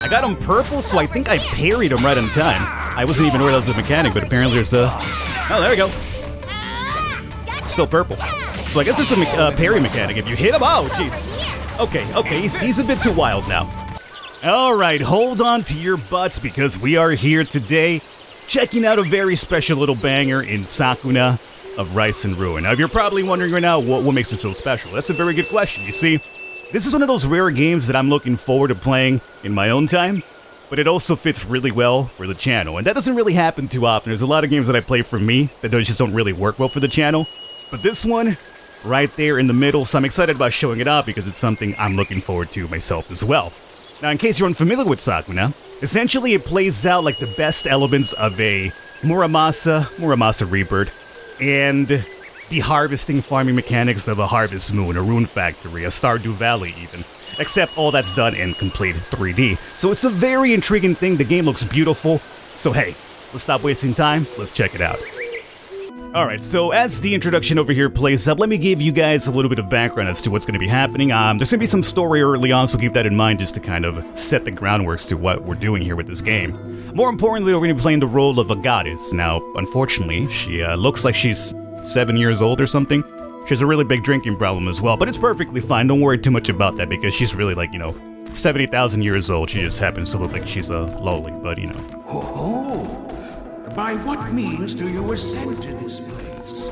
I got him purple, so I think I parried him right on time. I wasn't even aware that was a mechanic, but apparently there's a... Oh, there we go. Still purple. So I guess there's a parry mechanic. If you hit him, oh, jeez. Okay, he's a bit too wild now. Alright, hold on to your butts because we are here today checking out a very special little banger in Sakuna of Rice and Ruin. Now, if you're probably wondering right now, what makes it so special? That's a very good question. You see, this is one of those rare games that I'm looking forward to playing in my own time, but it also fits really well for the channel, and that doesn't really happen too often. There's a lot of games that I play for me that just don't really work well for the channel, but this one, right there in the middle, so I'm excited about showing it off because it's something I'm looking forward to myself as well. Now, in case you're unfamiliar with Sakuna, essentially it plays out like the best elements of a Muramasa Rebirth, and the harvesting farming mechanics of a Harvest Moon, a Rune Factory, a Stardew Valley even. Except all that's done in complete 3D. So it's a very intriguing thing, the game looks beautiful. So hey, let's stop wasting time, let's check it out. Alright, so as the introduction over here plays up, let me give you guys a little bit of background as to what's going to be happening. There's going to be some story early on, so keep that in mind just to kind of set the groundwork to what we're doing here with this game. More importantly, we're going to be playing the role of a goddess. Now, unfortunately, she looks like she's 7 years old or something. She has a really big drinking problem as well, but it's perfectly fine. Don't worry too much about that because she's really like, 70,000 years old. She just happens to look like she's a lowly, but Oh, by what means do you ascend to this place?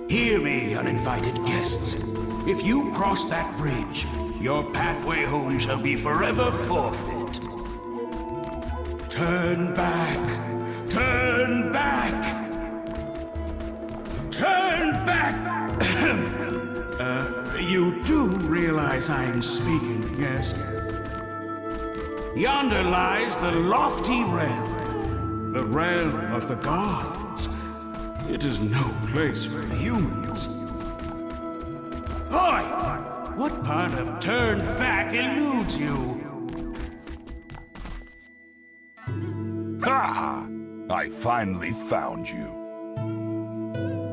Hear me, uninvited guests. If you cross that bridge, your pathway home shall be forever forfeit. Turn back! Turn back! Turn back! You do realize I'm speaking, yes? Yonder lies the lofty realm, the realm of the gods. It is no place for humans. Oi! What part of turn back eludes you? Ha! I finally found you.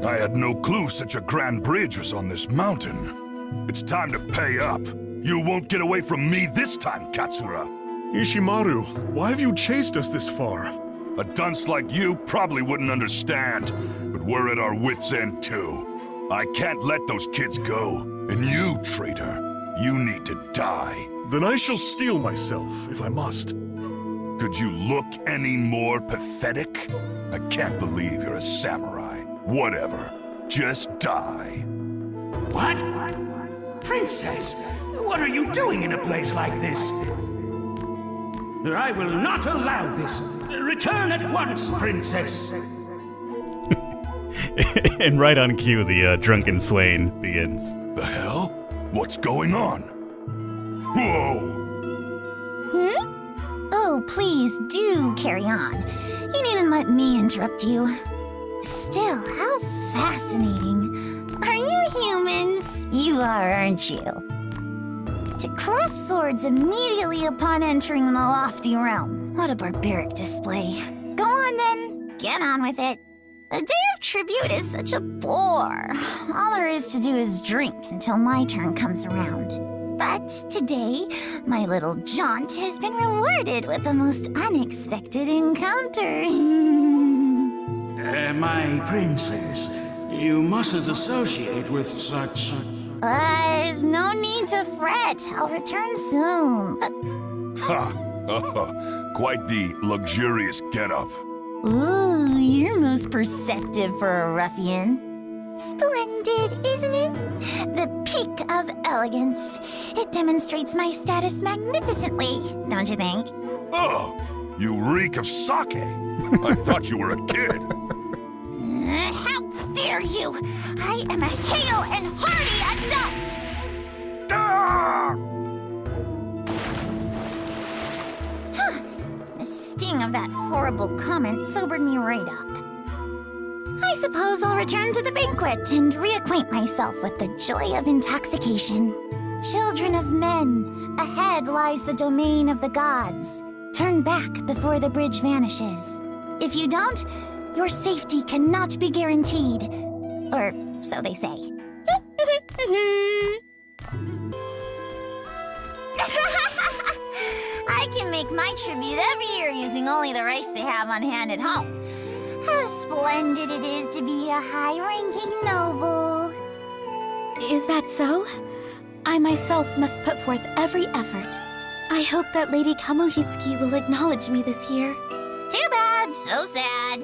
I had no clue such a grand bridge was on this mountain. It's time to pay up. You won't get away from me this time, Katsura. Ishimaru, why have you chased us this far? A dunce like you probably wouldn't understand, but we're at our wits' end too. I can't let those kids go. And you, traitor, you need to die. Then I shall steel myself, if I must. Could you look any more pathetic? I can't believe you're a samurai. Whatever. Just die. What? Princess, what are you doing in a place like this? I will not allow this. Return at once, Princess. And right on cue, the drunken swain begins. The hell? What's going on? Whoa! Oh, please do carry on. You needn't let me interrupt you. Still, how fascinating. Are you humans? You are, aren't you? To cross swords immediately upon entering the lofty realm. What a barbaric display. Go on then, get on with it. The Day of Tribute is such a bore. All there is to do is drink until my turn comes around. But today, my little jaunt has been rewarded with the most unexpected encounter. My princess, you mustn't associate with such... There's no need to fret. I'll return soon. Ha! Quite the luxurious getup. Ooh, you're most perceptive for a ruffian. Splendid, isn't it? The peak of elegance. It demonstrates my status magnificently, don't you think? Oh, you reek of sake. I thought you were a kid. How dare you! I am a hale and hearty adult! Ah! The sting of that horrible comment sobered me right up. I suppose I'll return to the banquet and reacquaint myself with the joy of intoxication. Children of men, ahead lies the domain of the gods. Turn back before the bridge vanishes. If you don't, your safety cannot be guaranteed. Or so they say. I I can make my tribute every year using only the rice I have on hand at home. How splendid it is to be a high-ranking noble. Is that so? I myself must put forth every effort. I hope that Lady Kamuhitsuki will acknowledge me this year. Too bad, so sad.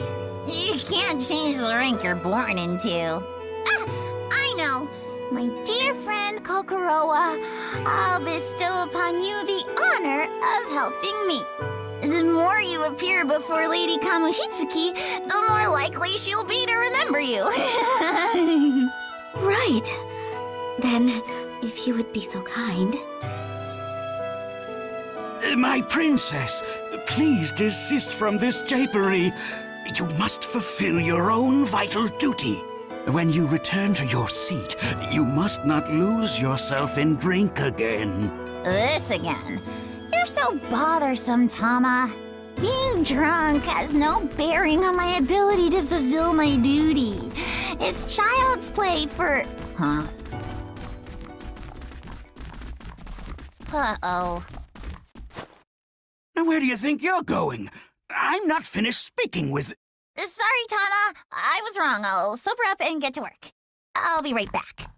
You can't change the rank you're born into. Ah, I know. My dear friend Kokorowa, I'll bestow upon you the honor of helping me. The more you appear before Lady Kamuhitsuki, the more likely she'll be to remember you. Right. Then, if you would be so kind. My princess, please desist from this japery. You must fulfill your own vital duty. When you return to your seat, you must not lose yourself in drink again. This again. You're so bothersome, Tama. Being drunk has no bearing on my ability to fulfill my duty. It's child's play for... Huh? Uh-oh. Now, where do you think you're going? I'm not finished speaking with... Sorry, Tama. I was wrong. I'll sober up and get to work. I'll be right back.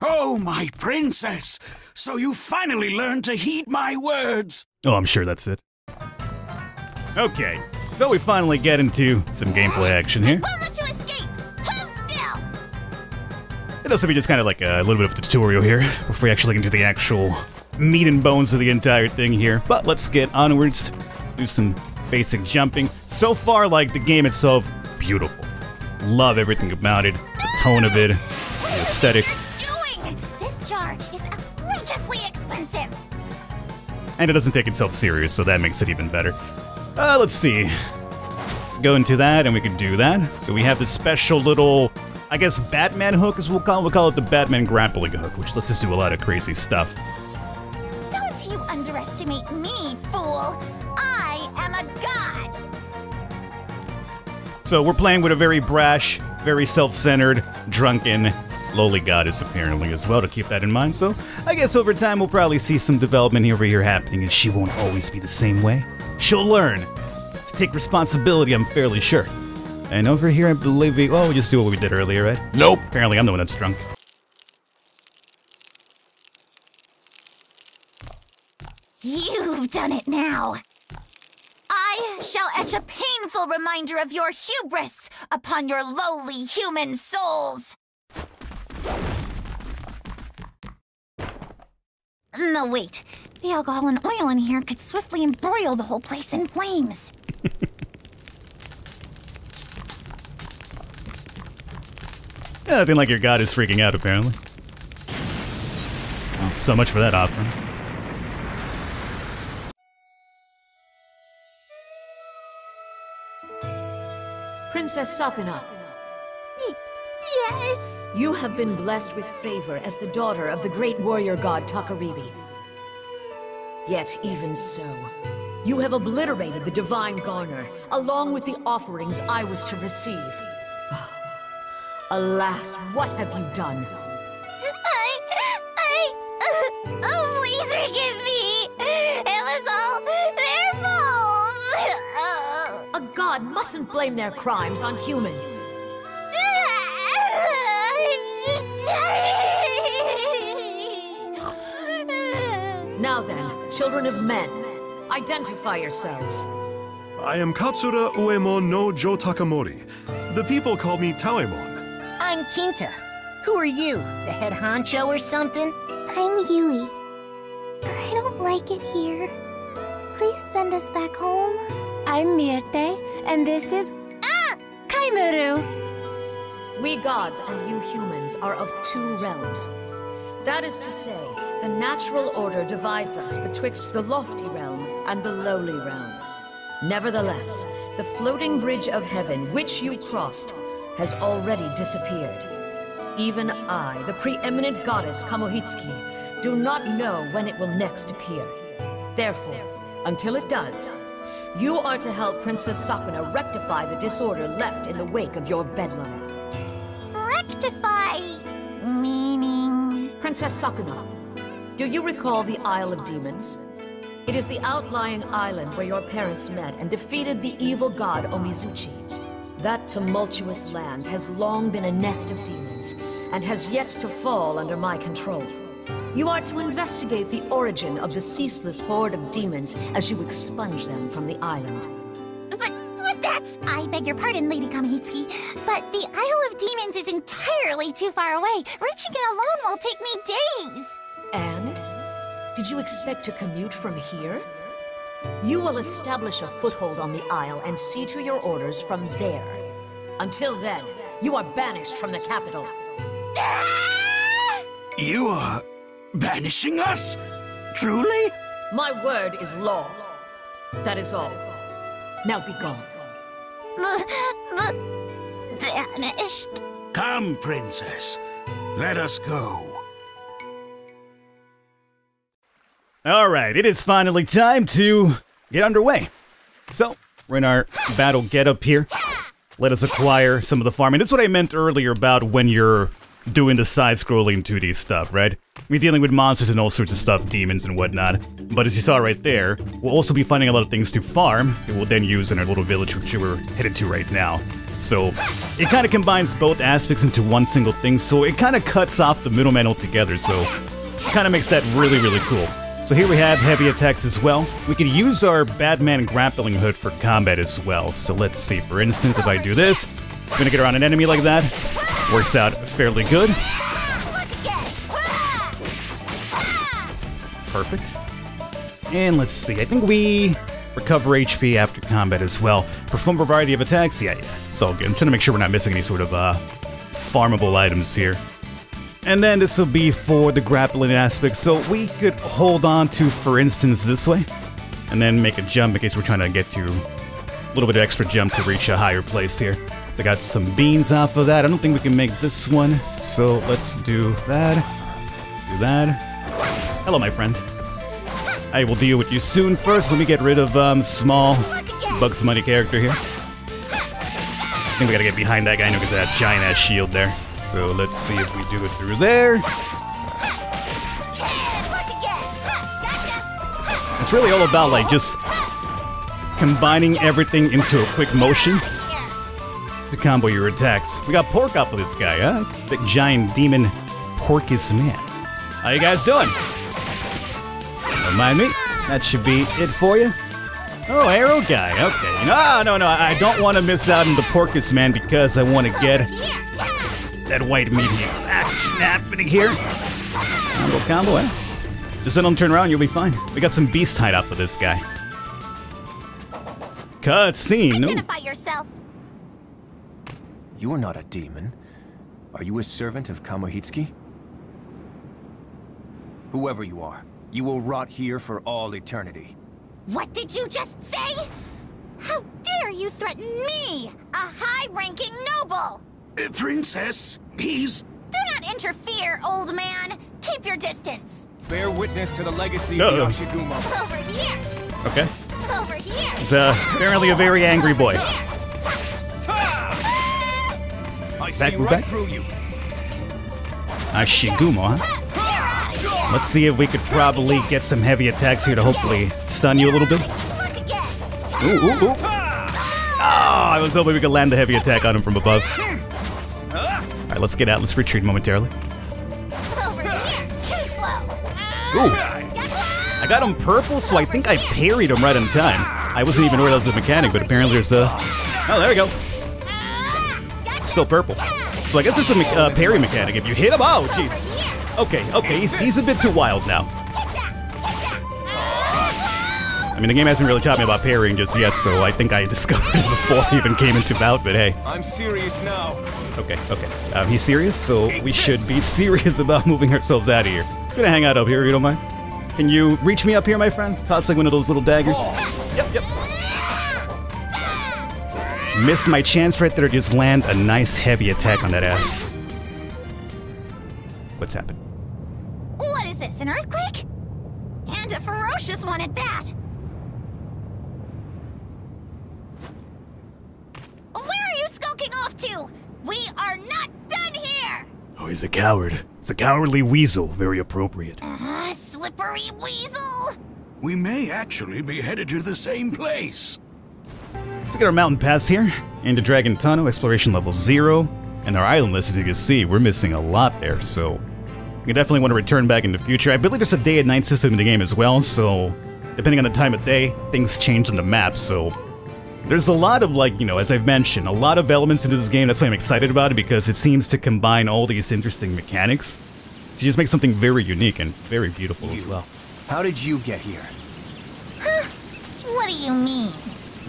Oh, my princess! So you finally learned to heed my words! Oh, I'm sure that's it. Okay, so we finally get into some gameplay action here. Won't let you escape! Hold still! It'll also be just kind of like a little bit of a tutorial here before we actually get into the actual meat and bones of the entire thing here. But let's get onwards, do some basic jumping. So far, like, the game itself, beautiful. Love everything about it, the tone of it, the aesthetic. This jar is outrageously expensive. And it doesn't take itself serious, so that makes it even better. Let's see. Go into that, and we can do that. So we have this special little, I guess, Batman hook, as we'll call it the Batman grappling hook, which lets us do a lot of crazy stuff. Don't you underestimate me, fool! I am a god! So we're playing with a very brash, very self-centered, drunken, lowly goddess apparently as well, to keep that in mind. So I guess over time we'll probably see some development over here happening, and she won't always be the same way. She'll learn to take responsibility, I'm fairly sure. And over here I believe we just do what we did earlier, right? Nope. Apparently I'm the one that's drunk. You've done it now. I shall etch a painful reminder of your hubris upon your lowly human souls. No, wait. The alcohol and oil in here could swiftly embroil the whole place in flames. Yeah, I think like your god is freaking out, apparently. Well, so much for that offering. Princess Sakuna, Yes? you have been blessed with favor as the daughter of the great warrior god Takaribi. Yet even so, you have obliterated the divine garner, along with the offerings I was to receive. Alas, what have you done? Oh, please forgive me. It was all their fault. A god mustn't blame their crimes on humans. Now then, children of men, identify yourselves. I am Katsura Uemon no Jo Takamori. The people call me Taemon. I'm Kinta. Who are you? The head honcho or something? I'm Yui. I don't like it here. Please send us back home. I'm Mirte, and this is... Kaimuru! We gods and you humans are of two realms. That is to say, the natural order divides us betwixt the lofty realm and the lowly realm. Nevertheless, the floating bridge of heaven which you crossed has already disappeared. Even I, the preeminent goddess Kamuhitsuki, do not know when it will next appear. Therefore, until it does, you are to help Princess Sakuna rectify the disorder left in the wake of your bedlam. Rectify? Meaning? Princess Sakuna, do you recall the Isle of Demons? It is the outlying island where your parents met and defeated the evil god Omizuchi. That tumultuous land has long been a nest of demons, and has yet to fall under my control. You are to investigate the origin of the ceaseless horde of demons as you expunge them from the island. But that's... I beg your pardon, Lady Kamihitsuki, but the Isle of Demons is entirely too far away. Reaching it alone will take me days. And? Did you expect to commute from here? You will establish a foothold on the Isle and see to your orders from there. Until then, you are banished from the capital. You are banishing us? Truly? My word is law. That is all. Now be gone. Banished. Come, Princess. Let us go. Alright, it is finally time to get underway. So, we're in our battle getup here. Let us acquire some of the farming. That's what I meant earlier about when you're doing the side-scrolling 2D stuff, right? We're dealing with monsters and all sorts of stuff, demons and whatnot. But as you saw right there, we'll also be finding a lot of things to farm that we'll then use in our little village which we're headed to right now. So, it kind of combines both aspects into one single thing, so it kind of cuts off the middleman altogether, so it kind of makes that really, really cool. So here we have heavy attacks as well. We can use our Batman grappling hood for combat as well. So let's see, for instance, if I do this, I'm gonna get around an enemy like that. Works out fairly good. Perfect. And let's see, I think we recover HP after combat as well. Perform a variety of attacks, yeah, it's all good. I'm trying to make sure we're not missing any sort of farmable items here. And then this will be for the grappling aspect, so we could hold on to, for instance, this way, and then make a jump in case we're trying to get to a little bit of extra jump to reach a higher place here. So I got some beans off of that. I don't think we can make this one, so let's do that. Do that. Hello, my friend. I will deal with you soon. First, let me get rid of small Bugs Bunny character here. I think we gotta get behind that guy because of that giant-ass shield there. So let's see if we do it through there. It's really all about like just combining everything into a quick motion to combo your attacks. We got pork off of this guy, huh? Big giant demon Porcus man. How you guys doing? Don't mind me. That should be it for you. Oh, arrow guy. Okay. No. I don't want to miss out on the Porcus man because I want to get that white meat here. Action happening here. Combo, eh? Just don't turn around, you'll be fine. We got some beast hide off of this guy. Cutscene. Identify yourself. You are not a demon. Are you a servant of Kamohitsuki? Whoever you are, you will rot here for all eternity. What did you just say? How dare you threaten me, a high-ranking noble? Princess, he's... Do not interfere, old man. Keep your distance. Bear witness to the legacy of the Ashigumo. Over here. Okay. Over here. He's apparently a very angry boy. I see right through you. Ashigumo, huh? Let's see if we could probably get some heavy attacks here to hopefully stun you a little bit. Ooh. Oh, I was hoping we could land the heavy attack on him from above. Alright, let's get out. Let's retreat momentarily. Ooh. I got him purple, so I think I parried him right on time. I wasn't even aware that was a mechanic, but apparently there's a... Oh, there we go. Still purple. So I guess there's a parry mechanic. If you hit him... Oh, jeez. Okay, he's a bit too wild now. I mean, the game hasn't really taught me about parrying just yet, so I think I discovered it before I even came into bout, but hey. I'm serious now. Okay. He's serious, so we should be serious about moving ourselves out of here. Just gonna hang out up here, you don't mind? Can you reach me up here, my friend? Toss like one of those little daggers. Yep. Missed my chance right there to just land a nice heavy attack on that ass. What's happened? What is this, an earthquake? And a ferocious one at that! Where are you skulking off to? We are not done here! Oh, he's a coward. It's a cowardly weasel. Very appropriate. Slippery weasel! we may actually be headed to the same place. Let's get our mountain pass here, into Dragon Tunnel, exploration level 0, and our island list, as you can see, we're missing a lot there, so we definitely want to return back in the future. I believe there's a day and night system in the game as well, so depending on the time of day, things change on the map, so there's a lot of, like, you know, as I've mentioned, a lot of elements into this game. That's why I'm excited about it, because it seems to combine all these interesting mechanics to just make something very unique and very beautiful as well. How did you get here? Huh? What do you mean?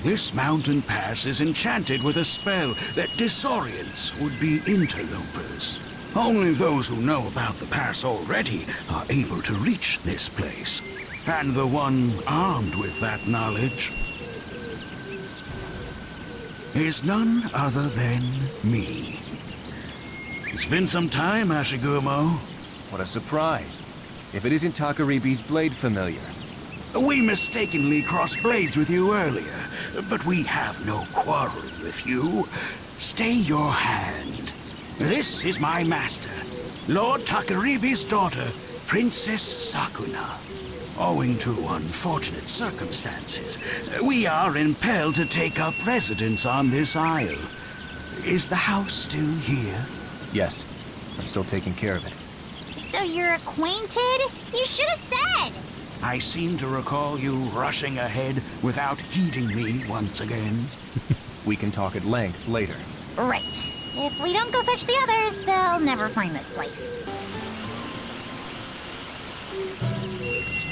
This mountain pass is enchanted with a spell that disorients would-be interlopers. Only those who know about the pass already are able to reach this place. And the one armed with that knowledge is none other than me. It's been some time, Ashigumo. What a surprise. If it isn't Takaribi's blade familiar. We mistakenly crossed blades with you earlier, but we have no quarrel with you. Stay your hand. This is my master, Lord Takaribi's daughter, Princess Sakuna. Owing to unfortunate circumstances, we are impelled to take up residence on this isle. Is the house still here? Yes, I'm still taking care of it. So you're acquainted? You should have said! I seem to recall you rushing ahead without heeding me once again. We can talk at length later. Right. If we don't go fetch the others, they'll never find this place.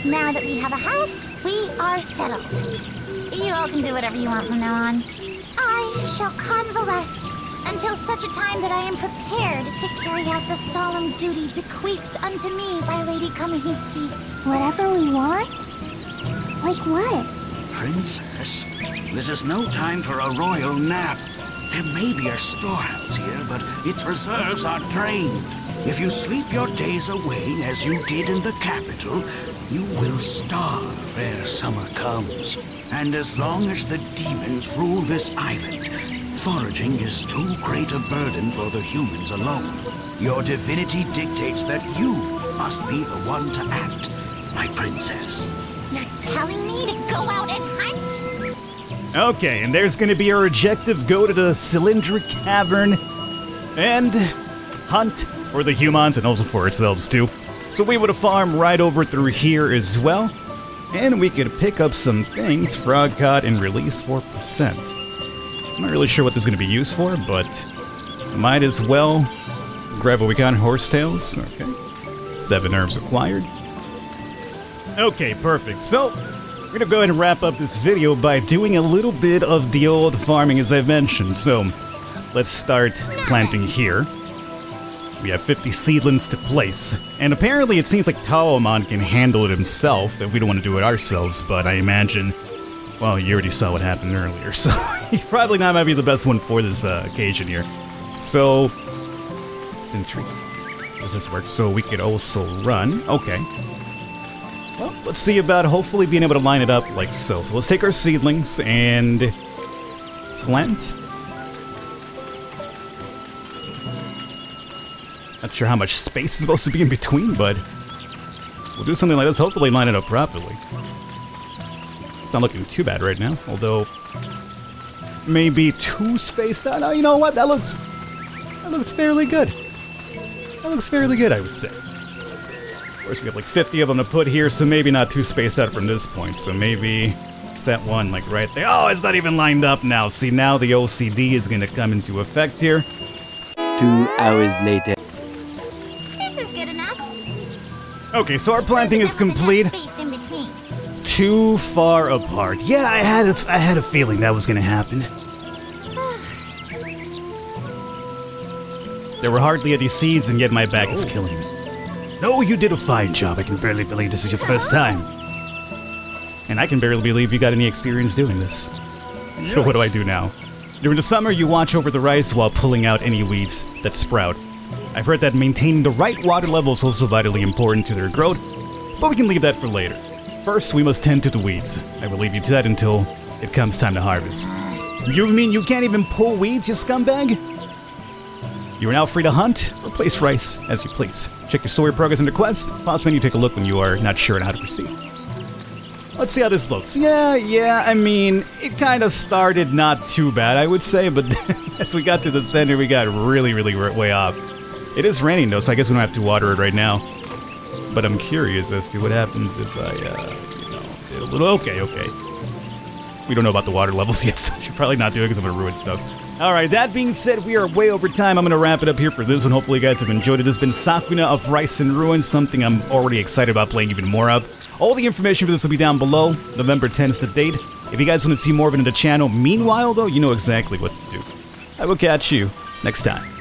Now that we have a house, we are settled. You all can do whatever you want from now on. I shall convalesce until such a time that I am prepared to carry out the solemn duty bequeathed unto me by Lady Kamihitsuki. Whatever we want? Like what? Princess, this is no time for a royal nap. There may be a storehouse here, but its reserves are drained. If you sleep your days away as you did in the capital, you will starve ere summer comes. And as long as the demons rule this island, foraging is too great a burden for the humans alone. Your divinity dictates that you must be the one to act, my princess. You're telling me to go out and hunt? Okay, and there's gonna be our objective: go to the Cylindric Cavern and hunt for the humans and also for ourselves too. So we would farm right over through here as well, and we could pick up some things. Frog cod and release 4%. I'm not really sure what this is going to be used for, but might as well grab what we got. Horsetails. Okay. 7 herbs acquired. Okay, perfect. So we're going to go ahead and wrap up this video by doing a little bit of the old farming as I've mentioned. So let's start planting here. We have 50 seedlings to place, and apparently it seems like Taomon can handle it himself if we don't want to do it ourselves, but I imagine, well, you already saw what happened earlier, so he's probably not might be the best one for this occasion here. So, it's intriguing. How does this work? So we could also run. Okay. Well, let's see about hopefully being able to line it up like so. So let's take our seedlings and plant. Not sure how much space is supposed to be in between, but we'll do something like this, hopefully line it up properly. It's not looking too bad right now, although maybe too spaced out. Oh, you know what? That looks fairly good. That looks fairly good, I would say. Of course, we have like 50 of them to put here, so maybe not too spaced out from this point. So maybe set one like right there. Oh, it's not even lined up now. See, now the OCD is going to come into effect here. 2 hours later. Okay, so our planting is complete. Too far apart. Yeah, I had a feeling that was gonna happen. There were hardly any seeds, and yet my back is killing me. No, you did a fine job. I can barely believe this is your first time. And I can barely believe you got any experience doing this. So what do I do now? During the summer, you watch over the rice while pulling out any weeds that sprout. I've heard that maintaining the right water level is also vitally important to their growth, but we can leave that for later. First, we must tend to the weeds. I will leave you to that until it comes time to harvest. You mean you can't even pull weeds, you scumbag? You are now free to hunt or place rice as you please. Check your story progress under quest. Pause menu, take a look when you are not sure on how to proceed. Let's see how this looks. Yeah, I mean, it kind of started not too bad, I would say, but as we got to the center, we got really way off. It is raining, though, so I guess we don't have to water it right now. But I'm curious as to what happens if I, did a little... Okay. We don't know about the water levels yet, so I should probably not do it because I'm going to ruin stuff. Alright, that being said, we are way over time. I'm going to wrap it up here for this one. Hopefully you guys have enjoyed it. This has been Sakuna of Rice and Ruins, something I'm already excited about playing even more of. All the information for this will be down below. November 10th is the date. If you guys want to see more of it in the channel, meanwhile, though, you know exactly what to do. I will catch you next time.